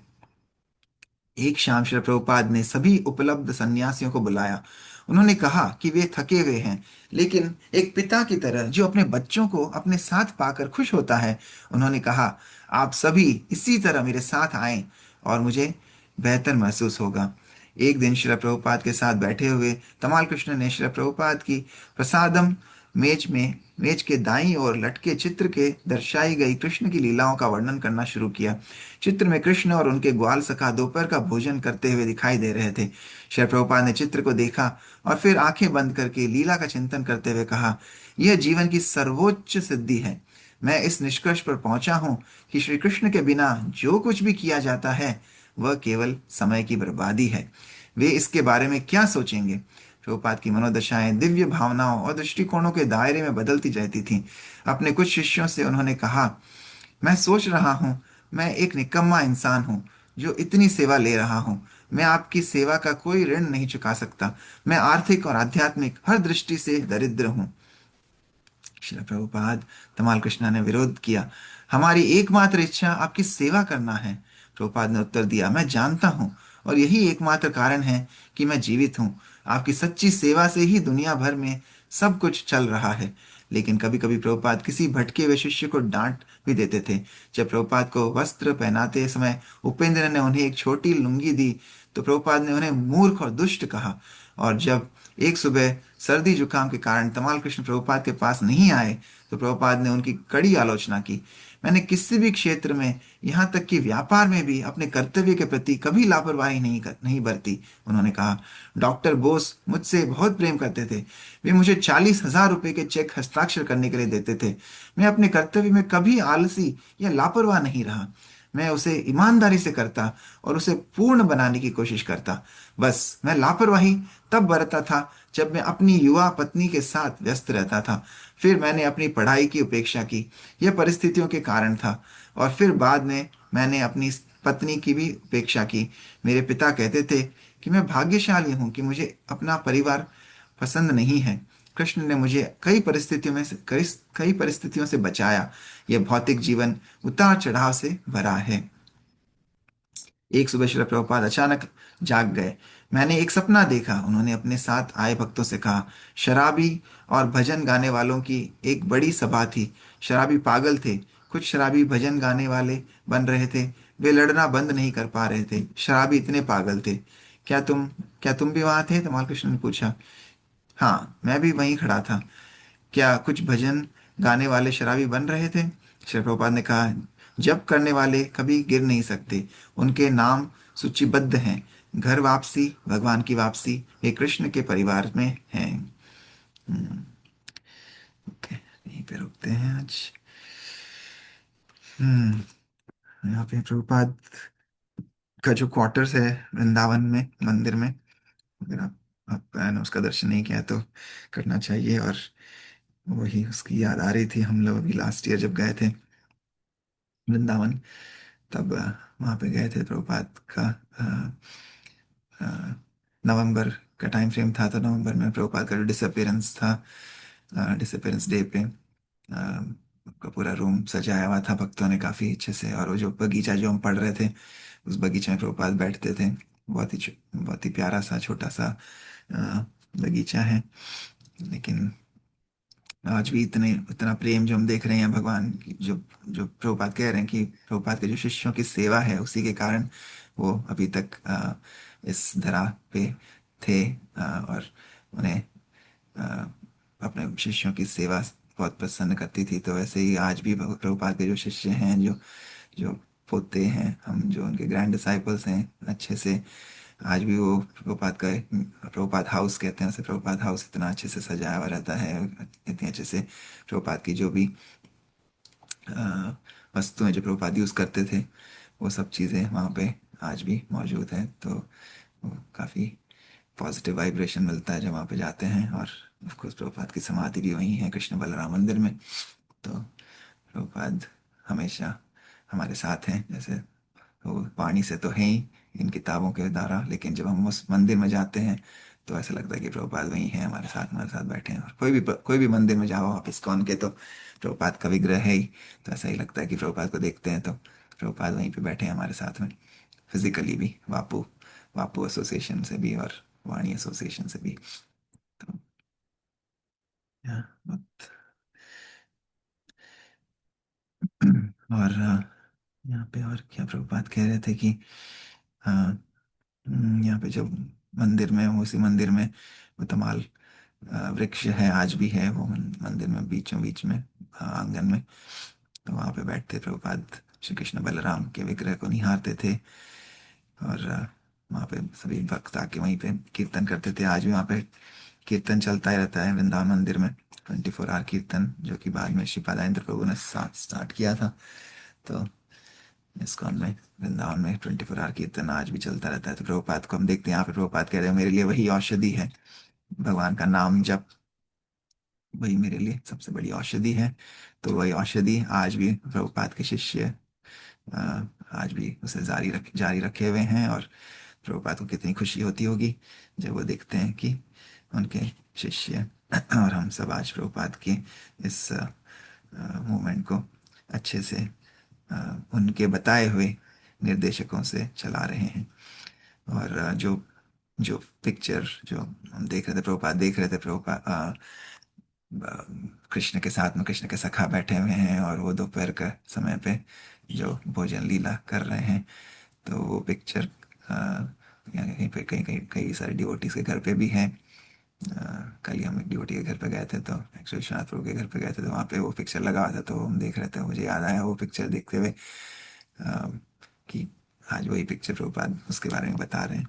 एक शाम श्री प्रभुपाद ने सभी उपलब्ध सन्यासियों को बुलाया। उन्होंने कहा कि वे थके हुए हैं, लेकिन एक पिता की तरह जो अपने बच्चों को अपने साथ पाकर खुश होता है। उन्होंने कहा, आप सभी इसी तरह मेरे साथ आएं और मुझे बेहतर महसूस होगा। एक दिन श्री प्रभुपाद के साथ बैठे हुए तमाल कृष्ण ने श्री प्रभुपाद की प्रसादम मेज के दाईं ओर लटके चित्र के दर्शाई गई कृष्ण की लीलाओं का वर्णन करना शुरू किया। चित्र में कृष्ण और उनके ग्वाल सखा दोपहर का भोजन करते हुए दिखाई दे रहे थे। श्री प्रभुपाद ने चित्र को देखा और फिर आंखें बंद करके लीला का चिंतन करते हुए कहा, यह जीवन की सर्वोच्च सिद्धि है। मैं इस निष्कर्ष पर पहुंचा हूं कि श्री कृष्ण के बिना जो कुछ भी किया जाता है वह केवल समय की बर्बादी है। वे इसके बारे में क्या सोचेंगे? प्रभुपाद की मनोदशाएं दिव्य भावनाओं और दृष्टिकोणों के दायरे में बदलती रहती थीं। अपने कुछ शिष्यों से उन्होंने कहा, मैं सोच रहा हूँ, मैं एक निकम्मा इंसान हूँ जो इतनी सेवा ले रहा हूँ। मैं आपकी सेवा का कोई ऋण नहीं चुका सकता। मैं आर्थिक और आध्यात्मिक हर दृष्टि से दरिद्र हूँ। श्रील प्रभुपाद तमाल कृष्णा ने विरोध किया, हमारी एकमात्र इच्छा आपकी सेवा करना है। प्रभुपाद ने उत्तर दिया, मैं जानता हूँ और यही एकमात्र कारण है कि मैं जीवित हूँ। आपकी सच्ची सेवा से ही दुनिया भर में सब कुछ चल रहा है। लेकिन कभी कभी प्रभुपाद किसी भटके हुए शिष्य को डांट भी देते थे। जब प्रभुपाद को वस्त्र पहनाते समय उपेंद्र ने उन्हें एक छोटी लुंगी दी तो प्रभुपाद ने उन्हें मूर्ख और दुष्ट कहा। और जब एक सुबह सर्दी जुकाम के कारण तमाल कृष्ण प्रभुपाद के पास नहीं आए तो प्रभुपाद ने उनकी कड़ी आलोचना की। मैंने किसी भी क्षेत्र में, यहाँ तक कि व्यापार में भी अपने कर्तव्य के प्रति कभी लापरवाही नहीं बरती। उन्होंने कहा, डॉक्टर बोस मुझसे बहुत प्रेम करते थे। वे मुझे 40,000 रुपए के चेक हस्ताक्षर करने के लिए देते थे। मैं अपने कर्तव्य में कभी आलसी या लापरवाह नहीं रहा। मैं उसे ईमानदारी से करता और उसे पूर्ण बनाने की कोशिश करता। बस मैं लापरवाही तब बरता था जब मैं अपनी युवा पत्नी के साथ व्यस्त रहता था। फिर मैंने अपनी पढ़ाई की उपेक्षा की। यह परिस्थितियों के कारण था। और फिर बाद में मैंने अपनी पत्नी की भी उपेक्षा की। मेरे पिता कहते थे कि मैं भाग्यशाली हूँ कि मुझे अपना परिवार पसंद नहीं है। कृष्ण ने मुझे कई परिस्थितियों से बचाया। यह भौतिक जीवन उतार चढ़ाव से भरा है। एक सुबह श्री प्रभुपाद अचानक जाग गए। मैंने एक सपना देखा। उन्होंने अपने साथ आए भक्तों से कहा, शराबी और भजन गाने वालों की एक बड़ी सभा थी। शराबी पागल थे। कुछ शराबी भजन गाने वाले बन रहे थे। वे लड़ना बंद नहीं कर पा रहे थे। शराबी इतने पागल थे। क्या तुम क्या तुम भी वहां थे? तमाल कृष्ण ने पूछा। हाँ, मैं भी वहीं खड़ा था। क्या कुछ भजन गाने वाले शराबी बन रहे थे? श्री प्रभुपाद ने कहा, जप करने वाले कभी गिर नहीं सकते। उनके नाम सूचीबद्ध हैं। घर वापसी, भगवान की वापसी, वे कृष्ण के परिवार में हैं। ओके, यहीं पे रुकते हैं आज। यहाँ पे प्रभुपाद का जो क्वार्टर्स है वृंदावन में मंदिर में, अगर आपने उसका दर्शन नहीं किया तो करना चाहिए। और वही उसकी याद आ रही थी, हम लोग अभी लास्ट ईयर जब गए थे वृंदावन, तब वहाँ पे गए थे। प्रभुपाद का अ, नवंबर का टाइम फ्रेम था, तो नवंबर में प्रभुपाद का जो डिसअपियरेंस था, डिसअपियरेंस डे पे का पूरा रूम सजाया हुआ था भक्तों ने काफ़ी अच्छे से। और वो जो बगीचा जो हम पढ़ रहे थे, उस बगीचे में प्रभुपाद बैठते थे। बहुत ही प्यारा सा छोटा सा अ, बगीचा है। लेकिन आज भी इतने इतना प्रेम जो हम देख रहे हैं भगवान की, जो जो प्रभुपाद कह रहे हैं कि प्रभुपाद के जो शिष्यों की सेवा है उसी के कारण वो अभी तक इस धरा पे थे। और उन्हें अ, अपने शिष्यों की सेवा बहुत प्रसन्न करती थी। तो वैसे ही आज भी प्रभुपाद के जो शिष्य हैं, जो जो पोते हैं, हम जो उनके ग्रैंड डिसाइपल्स हैं अच्छे से, आज भी वो प्रभुपाद का प्रभुपाद हाउस कहते हैं उसे, प्रभुपाद हाउस इतना अच्छे से सजाया हुआ रहता है। इतनी अच्छे से प्रभुपाद की जो भी अ, वस्तुएं जो प्रभुपाद यूज़ करते थे, वो सब चीज़ें वहाँ पे आज भी मौजूद हैं। तो वो काफ़ी पॉजिटिव वाइब्रेशन मिलता है जब वहाँ पे जाते हैं। और ऑफ कोर्स प्रभुपाद की समाधि भी वहीं है, कृष्ण बलराम मंदिर में। तो प्रभुपाद हमेशा हमारे साथ हैं। जैसे वो वाणी से तो है ही इन किताबों के द्वारा, लेकिन जब हम उस मंदिर में जाते हैं तो ऐसा लगता है कि प्रभुपाद वहीं हैं हमारे साथ बैठे हैं। और कोई भी मंदिर में जाओ आप इस्कॉन के, तो प्रभुपाद का विग्रह है ही। तो ऐसा ही लगता है कि प्रभुपाद को देखते हैं तो प्रभुपाद वहीं पे बैठे हैं हमारे साथ में, फिजिकली भी, वापू वापू एसोसिएशन से भी और वाणी एसोसिएशन से भी। तो या, और यहाँ पे और क्या प्रभुपाद कह रहे थे कि यहाँ पे जो मंदिर में, उसी मंदिर में वो तमाल वृक्ष है, आज भी है वो मंदिर में बीचों बीच में, आंगन में। तो वहाँ पे बैठते प्रभुपाद श्री कृष्ण बलराम के विग्रह को निहारते थे। और वहाँ पे सभी भक्त आके वहीं पे कीर्तन करते थे। आज भी वहाँ पे कीर्तन चलता ही रहता है वृंदावन मंदिर में, 24 आवर कीर्तन, जो कि बाद में श्रीपादानंद प्रभु ने स्टार्ट किया था। तो इस्कॉन में, वृंदावन में 24 आवर कीर्तन आज भी चलता रहता है। तो प्रभुपाद को हम देखते हैं यहाँ पे, प्रभुपाद कह रहे हैं मेरे लिए वही औषधि है, भगवान का नाम जप, वही मेरे लिए सबसे बड़ी औषधि है। तो वही औषधि आज भी प्रभुपाद के शिष्य अ, आज भी उसे जारी रखे हुए हैं। और प्रभुपाद को कितनी खुशी होती होगी जब वो देखते हैं कि उनके शिष्य और हम सब आज प्रभुपाद के इस मूवमेंट को अच्छे से उनके बताए हुए निर्देशकों से चला रहे हैं। और जो जो पिक्चर जो हम देख रहे थे, प्रभुपाद देख रहे थे, प्रभुपाद कृष्ण के साथ में कृष्ण के सखा बैठे हुए हैं और वो दोपहर का समय पे जो भोजन लीला कर रहे हैं। तो वो पिक्चर कहीं पे कहीं कहीं कई सारे डिवोटीज के घर पे भी है। कल ही हम एक डिवोटी के घर पे गए थे, तो एक्चुअली विश्वनाथ प्रभु के घर पे गए थे, तो वहाँ पे वो पिक्चर लगा हुआ था, तो हम देख रहे थे। मुझे याद आया वो पिक्चर देखते हुए कि आज वही पिक्चर प्रभुपाद उसके बारे में बता रहे हैं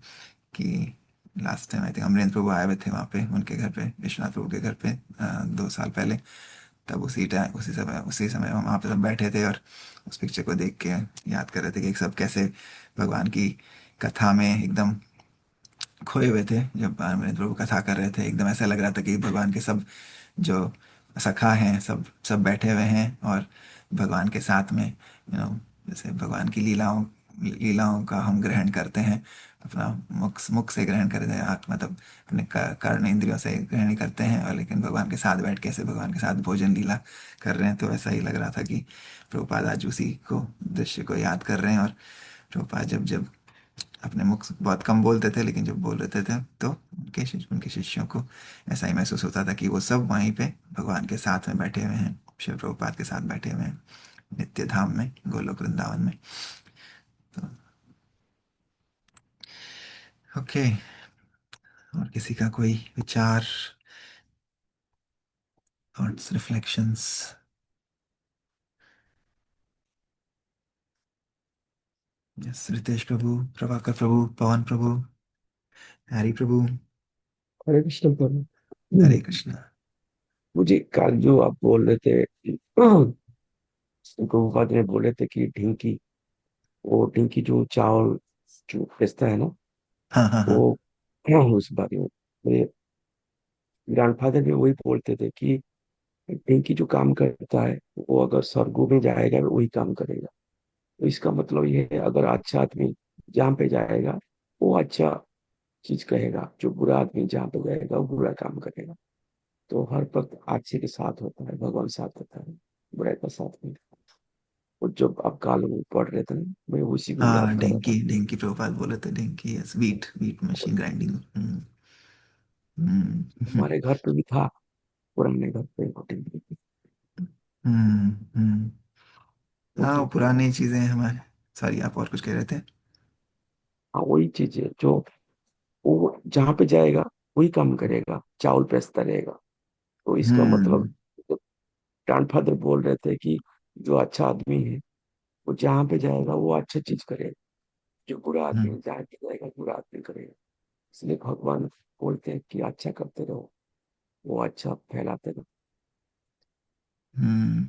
कि last time I think Amarendra Prabhu आए हुए थे वहाँ पे उनके घर पे, विश्वनाथ प्रभु के घर पे 2 साल पहले। तब उसी समय हम वहाँ पे सब बैठे थे और उस पिक्चर को देख के याद कर रहे थे कि सब कैसे भगवान की कथा में एकदम खोए हुए थे। जब अमरेंद्र प्रभु कथा कर रहे थे, एकदम ऐसा लग रहा था कि भगवान के सब जो सखा हैं सब सब बैठे हुए हैं और भगवान के साथ में, जैसे भगवान की लीलाओं लीलाओं का हम ग्रहण करते हैं, अपना मुख मुख से ग्रहण करते हैं, मतलब अपने कर्ण इंद्रियों से ग्रहण नहीं करते हैं, और लेकिन भगवान के साथ बैठ के ऐसे भगवान के साथ भोजन लीला कर रहे हैं। तो ऐसा ही लग रहा था कि प्रभुपाद आज उसी को दृश्य को याद कर रहे हैं। और प्रभुपाद जब जब अपने मुख से बहुत कम बोलते थे, लेकिन जब बोल रहे थे तो उनके शिष्यों को ऐसा ही महसूस होता था कि वो सब वहीं पे भगवान के साथ में बैठे हुए हैं, शिव प्रभुपाद के साथ बैठे हुए हैं नित्य धाम में, गोलोक वृंदावन में। तो ओके, और किसी का कोई विचार, थॉट्स, रिफ्लेक्शंस? यस, रितेश प्रभु, प्रभाकर प्रभु, पवन प्रभु, हरि प्रभु। हरे कृष्ण प्रभु। हरे कृष्ण। मुझे कल जो आप बोल रहे थे, प्रभुपाद ने बोले थे कि ढिंकी, वो ढिंकी जो चावल जो पिसता है ना, हाँ हाँ हाँ। वो उस बारे में मेरे ग्रैंडफादर भी वही बोलते थे कि ढिंकी जो काम करता है वो अगर स्वर्गों में जाएगा वही काम करेगा। तो इसका मतलब ये है, अगर अच्छा आदमी जहाँ पे जाएगा वो अच्छा चीज कहेगा, जो बुरा आदमी जहाँ पे जाएगा वो बुरा काम करेगा। तो हर वक्त अच्छे के साथ होता है, भगवान साथ होता है, बुराई का साथ नहीं। और जब आप काल में पढ़ रहे थे ना, मैं उसी को याद हाँ, कर रहा था। ढेंकी ढेंकी प्रभुपाद बोले थे, ढेंकी, yes, beat beat machine grinding. हम्म हमारे घर पे भी था, पुराने घर पे होटल पे। हम्म। हाँ, वो होटल पे था। पुरानी चीजें हमारे। सॉरी, आप और कुछ कह रहे थे? हाँ, वही चीज है जो वो जहाँ पे जाएगा वही काम करेगा, चावल पेसता रहेगा। तो इसका मतलब हम्म ग्रैंडफादर बोल रहे थे कि जो अच्छा आदमी है वो जहाँ पे जाएगा वो अच्छा चीज करेगा, जो बुरा आदमी हम्म है जहाँ पे जाएगा बुरा आदमी करेगा। इसलिए भगवान बोलते हैं कि अच्छा करते रहो, वो अच्छा फैलाते रहो। हम्म।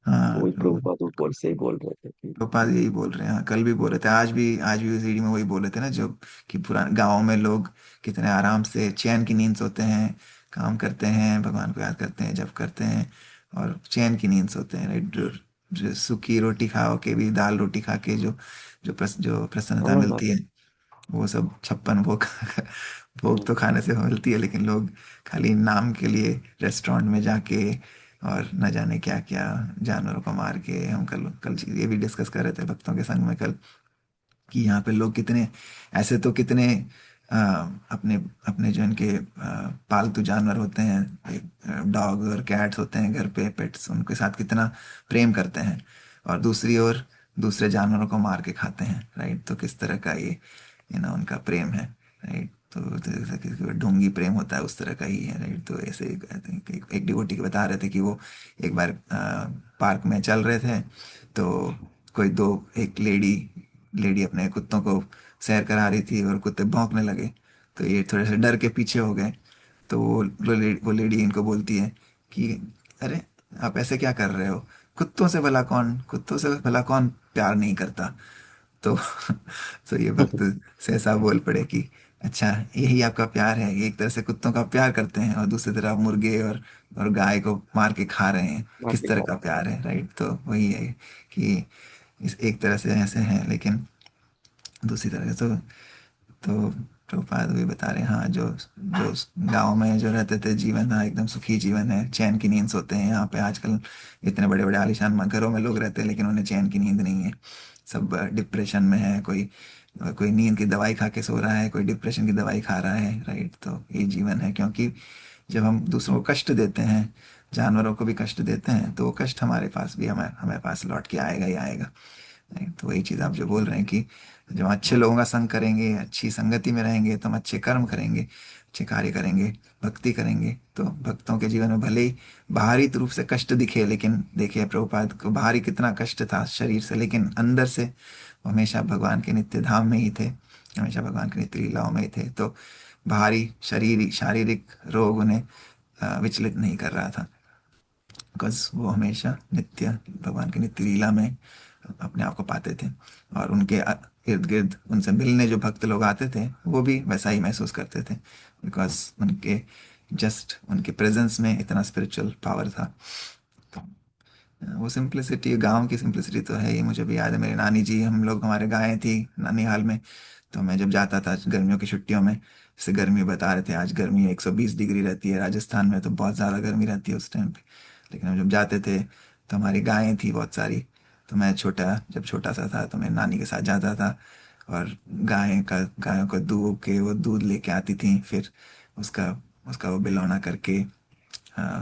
तो हाँ, वही प्रभुपाद वो बोल से ही बोल रहे थे कि गोपाल यही बोल रहे हैं। हाँ, कल भी बोल रहे थे, आज भी सीडी में वही बोल रहे थे ना, जो कि पुराने गाँव में लोग कितने आराम से चैन की नींद सोते हैं, काम करते हैं, भगवान को याद करते हैं, जप करते हैं, और चैन की नींद सोते हैं, राइट। जो सूखी रोटी खाओ के भी, दाल रोटी खा के जो प्रसन्नता हाँ मिलती है, वो सब 56 भोग भोग तो खाने से मिलती है, लेकिन लोग खाली नाम के लिए रेस्टोरेंट में जाके और न जाने क्या क्या जानवरों को मार के, हम कल कल ये भी डिस्कस कर रहे थे भक्तों के संग में कल, कि यहाँ पे लोग कितने ऐसे तो कितने अ, अपने अपने जो इनके पालतू जानवर होते हैं, डॉग और कैट्स होते हैं घर पे, पेट्स, उनके साथ कितना प्रेम करते हैं, और दूसरी ओर दूसरे जानवरों को मार के खाते हैं, राइट। तो किस तरह का ये उनका प्रेम है, राइट। तो जैसे किसी को ढोंगी प्रेम होता है उस तरह का ही है, राइट। तो ऐसे एक डिवोटी के बता रहे थे कि वो एक बार पार्क में चल रहे थे, तो कोई दो एक लेडी लेडी अपने कुत्तों को सैर करा रही थी और कुत्ते भौंकने लगे, तो ये थोड़े से डर के पीछे हो गए। तो वो लेडी इनको बोलती है कि अरे आप ऐसे क्या कर रहे हो, कुत्तों से भला कौन प्यार नहीं करता। तो तो ये भक्त सहसा बोल पड़े कि अच्छा यही आपका प्यार है, ये एक तरह से कुत्तों का प्यार करते हैं और दूसरी तरफ मुर्गे और गाय को मार के खा रहे हैं, किस तरह का प्यार है, राइट। तो वही है कि इस एक तरह से ऐसे हैं, लेकिन दूसरी तरह से तो प्रभुपाद भी बता रहे हैं, हाँ जो जो गांव में जो रहते थे जीवन, हाँ एकदम सुखी जीवन है, चैन की नींद सोते हैं। यहाँ पे आजकल इतने बड़े बड़े आलीशान घरों में लोग रहते हैं लेकिन उन्हें चैन की नींद नहीं है, सब डिप्रेशन में है, कोई कोई नींद की दवाई खा के सो रहा है, कोई डिप्रेशन की दवाई खा रहा है, राइट। तो ये जीवन है, क्योंकि जब हम दूसरों को कष्ट देते हैं, जानवरों को भी कष्ट देते हैं, तो वो कष्ट हमारे पास भी हमारे हमारे पास लौट के आएगा ही आएगा, नहीं। तो वही चीज़ आप जो बोल रहे हैं कि जब अच्छे लोगों का संग करेंगे, अच्छी संगति में रहेंगे, तो हम अच्छे कर्म करेंगे, अच्छे कार्य करेंगे, भक्ति करेंगे, तो भक्तों के जीवन में भले ही बाहरी रूप से कष्ट दिखे, लेकिन देखिए प्रभुपाद को बाहरी कितना कष्ट था शरीर से, लेकिन अंदर से वो हमेशा भगवान के नित्य धाम में ही थे, हमेशा भगवान की नित्य लीलाओं में ही थे। तो बाहरी शारीरिक रोग उन्हें विचलित नहीं कर रहा था, बिकॉज वो हमेशा नित्य भगवान की नित्य लीला में अपने आप को पाते थे। और उनके इर्द गिर्द उनसे मिलने जो भक्त लोग आते थे वो भी वैसा ही महसूस करते थे, बिकॉज उनके जस्ट उनके प्रेजेंस में इतना स्पिरिचुअल पावर था। तो वो सिंप्लिसिटी, गांव की सिंप्लिसिटी तो है ही। मुझे भी याद है मेरी नानी जी, हम लोग हमारे गायें थी नानी हाल में, तो मैं जब जाता था गर्मियों की छुट्टियों में, जैसे गर्मी बता रहे थे आज गर्मी 120 डिग्री रहती है राजस्थान में, तो बहुत ज़्यादा गर्मी रहती है उस टाइम पे, लेकिन हम जब जाते थे तो हमारी गायें थी बहुत सारी। तो मैं जब छोटा सा था तो मैं नानी के साथ जाता था, और गायों को दूह के वो दूध लेके आती थी, फिर उसका उसका वो बिलौना करके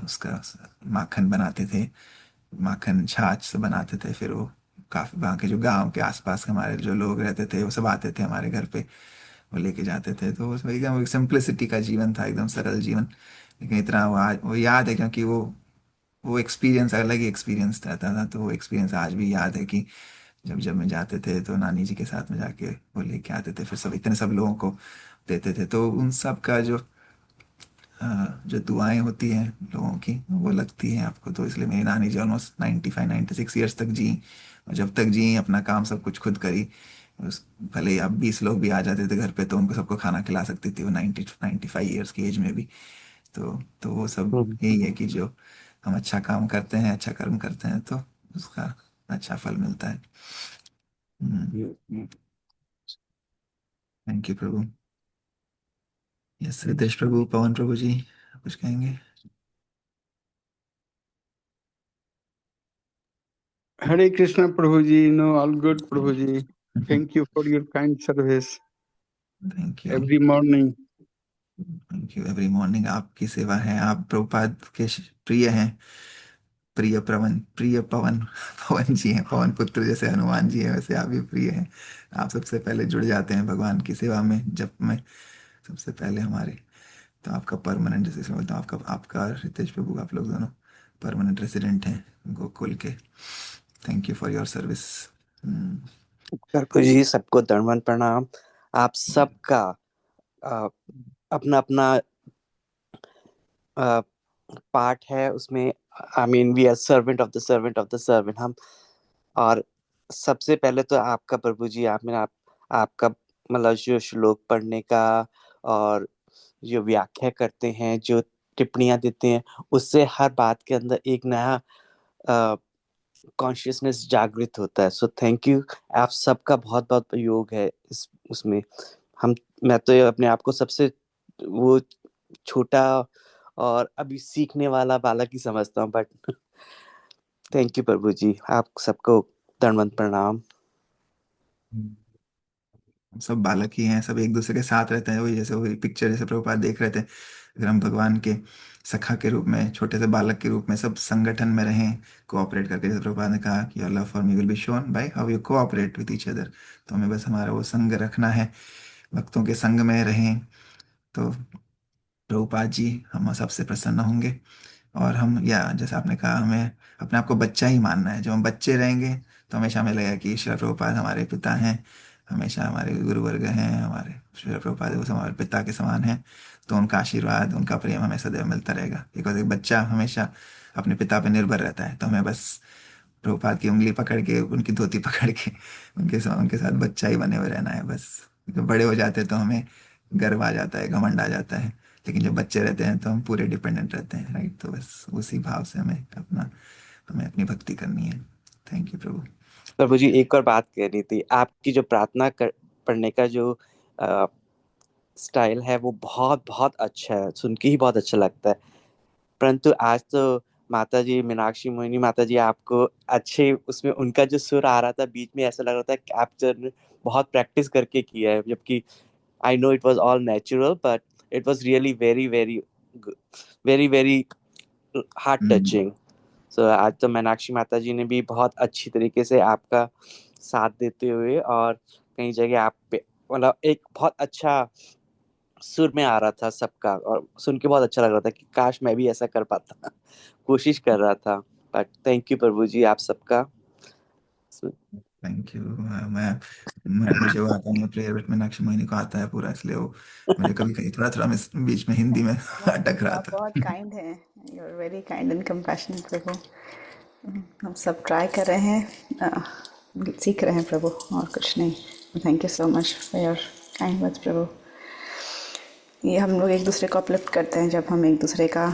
उसका माखन बनाते थे, माखन छाछ से बनाते थे। फिर वो काफी वहाँ के जो गांव के आसपास के हमारे जो लोग रहते थे वो सब आते थे हमारे घर पे, वो लेके जाते थे। तो उसमें एकदम सिंप्लिसिटी का जीवन था, एकदम सरल जीवन, लेकिन इतना वो आज वो याद है, क्योंकि वो एक्सपीरियंस अलग ही एक्सपीरियंस रहता था। तो वो एक्सपीरियंस आज भी याद है कि जब जब मैं जाते थे तो नानी जी के साथ में जाके वो लेके आते थे, फिर सब इतने सब लोगों को देते थे। तो उन सब का जो दुआएं होती हैं लोगों की वो लगती हैं आपको। तो इसलिए मेरी नानी जी ऑलमोस्ट 95-96 ईयर्स तक जी, और जब तक जी अपना काम सब कुछ खुद करी। उस भले ही अब 20 लोग भी आ जाते थे घर पे तो उनको सबको खाना खिला सकती थी वो 90-95 ईयर्स की एज में भी। तो वो सब हम्म, यही है कि जो हम अच्छा काम करते हैं, अच्छा कर्म करते हैं, तो उसका अच्छा फल मिलता है। हम्म। Thank you Prabhu. Yes Ritesh Prabhu, Pawan Prabhu ji, कुछ कहेंगे? Hare Krishna Prabhuji, no, all good Prabhuji. Thank you for your kind service thank you. every morning. Thank you. Every morning आपकी सेवा है, आप प्रभुपाद के प्रिय हैं, प्रिय पवन पवन जी हैं, पवन पुत्र जैसे हनुमान जी हैं वैसे आप भी प्रिय हैं। आप सबसे पहले जुड़ जाते हैं भगवान की सेवा में, जप में, सबसे पहले हमारे। तो आपका परमानेंट, जैसे इसमें बोलता हूँ, आपका आपका और रितेश प्रभु आप लोग दोनों परमानेंट रेसिडेंट हैं गोकुल के। Thank you for your service. Prabhu ji सबको दंडवत प्रणाम। आप सबका अपना अपना पार्ट है उसमें। I mean we are servant of the servant of the servant हम। और सबसे पहले तो आपका प्रभु जी आपका मतलब जो श्लोक पढ़ने का और जो व्याख्या करते हैं, जो टिप्पणियां देते हैं, उससे हर बात के अंदर एक नया कॉन्शियसनेस जागृत होता है। So thank you. आप सबका बहुत बहुत योग है इस उसमें। हम मैं तो ये अपने आप को सबसे वो छोटा और अभी सीखने वाला बालक ही समझता हूँ, बट थैंक यू प्रभु जी, आप सबको दंडवत प्रणाम। हम सब बालक ही हैं, सब एक दूसरे के साथ रहते हैं, वही जैसे वही पिक्चर जैसे प्रभुपाद देख रहे थे, अगर हम भगवान के सखा के रूप में, छोटे से बालक के रूप में सब संगठन में रहें, कोऑपरेट करके, जैसे प्रभुपाद ने कहा कि your love for me will be shown by how you cooperate with each other. तो हमें बस हमारा वो संग रखना है, भक्तों के संग में रहें, तो प्रभुपाद जी हम सबसे प्रसन्न होंगे। और हम, या जैसे आपने कहा, हमें अपने आप को बच्चा ही मानना है। जब हम बच्चे रहेंगे तो हमेशा हमें लगेगा कि श्रील प्रभुपाद हमारे पिता हैं, हमेशा हमारे गुरुवर्ग हैं, हमारे श्रील प्रभुपाद वो हमारे पिता के समान हैं। तो उनका आशीर्वाद, उनका प्रेम हमें सदैव मिलता रहेगा, बिकॉज एक बच्चा हमेशा अपने पिता पर निर्भर रहता है। तो हमें बस प्रभुपाद की उंगली पकड़ के, उनकी धोती पकड़ के उनके साथ बच्चा ही बने हुए रहना है बस। जब बड़े हो जाते हैं तो हमें गर्व आ जाता है, घमंड आ जाता है, लेकिन जब बच्चे रहते हैं तो हम पूरे डिपेंडेंट रहते हैं, राइट। तो बस उसी भाव से हमें अपनी भक्ति करनी है। थैंक यू प्रभु। प्रभु जी, एक और बात कहनी थी। आपकी जो पढ़ने का जो स्टाइल है वो बहुत बहुत अच्छा है, सुन के ही बहुत अच्छा लगता है। परंतु आज तो माता जी, मीनाक्षी मोहिनी माता जी, आपको अच्छे उसमें उनका जो सुर आ रहा था बीच में, ऐसा लग रहा था कि आप जो बहुत प्रैक्टिस करके किया है, जबकि I know it was all natural, but it was really very very very very heart hmm, touching. So आज तो मीनाक्षी माता जी ने भी बहुत अच्छी तरीके से आपका साथ देते हुए, और कई जगह आप पे मतलब एक बहुत अच्छा सुर में आ रहा था सबका, और सुन के बहुत अच्छा लग रहा था कि काश मैं भी ऐसा कर पाता। कोशिश कर रहा था। बट थैंक यू प्रभु जी आप सबका। Thank you. मुझे वो आता नहीं है प्रेयर, बट मीनाक्षी मोहिनी को आता है पूरा, इसलिए वो मुझे कभी कभी थोड़ा थोड़ा बीच में हिंदी में थैंक अटक यू, रहा आप था। बहुत काइंड हैं। You are very kind and compassionate Prabhu. हम सब ट्राई कर रहे हैं, सीख रहे हैं प्रभु, और कुछ नहीं। Thank you so much for your kind words Prabhu. ये हम लोग एक दूसरे को अपलिफ्ट करते हैं जब हम एक दूसरे का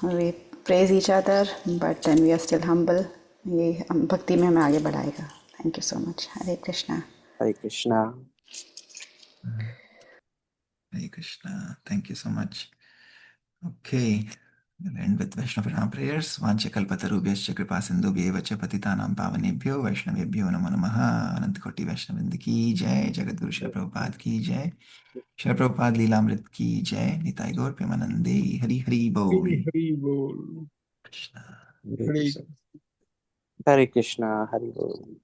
we praise each other, but then we are still humble. ये भक्ति में हमें आगे बढ़ाएगा। Thank you so much. Hare Krishna. Hare Krishna. Hare Krishna. Thank you so much. Okay, we'll end with Vaishnava prayers. Vancha kalpatarubhyascha kripa sindhubhyev च पतितानां पावनेभ्यो वैष्णवेभ्यो नमो नमः। अनंत कोटि वैष्णववृंद की जय। जगत गुरु श्री प्रभुपाद की जय। श्री प्रभुपाद लीलामृत की जय। निताई गौर प्रेमानंदे। हरि हरि बोल। हरि बोल। कृष्णा। हरे हरे कृष्ण। हरे कृष्णा। हरि बोल।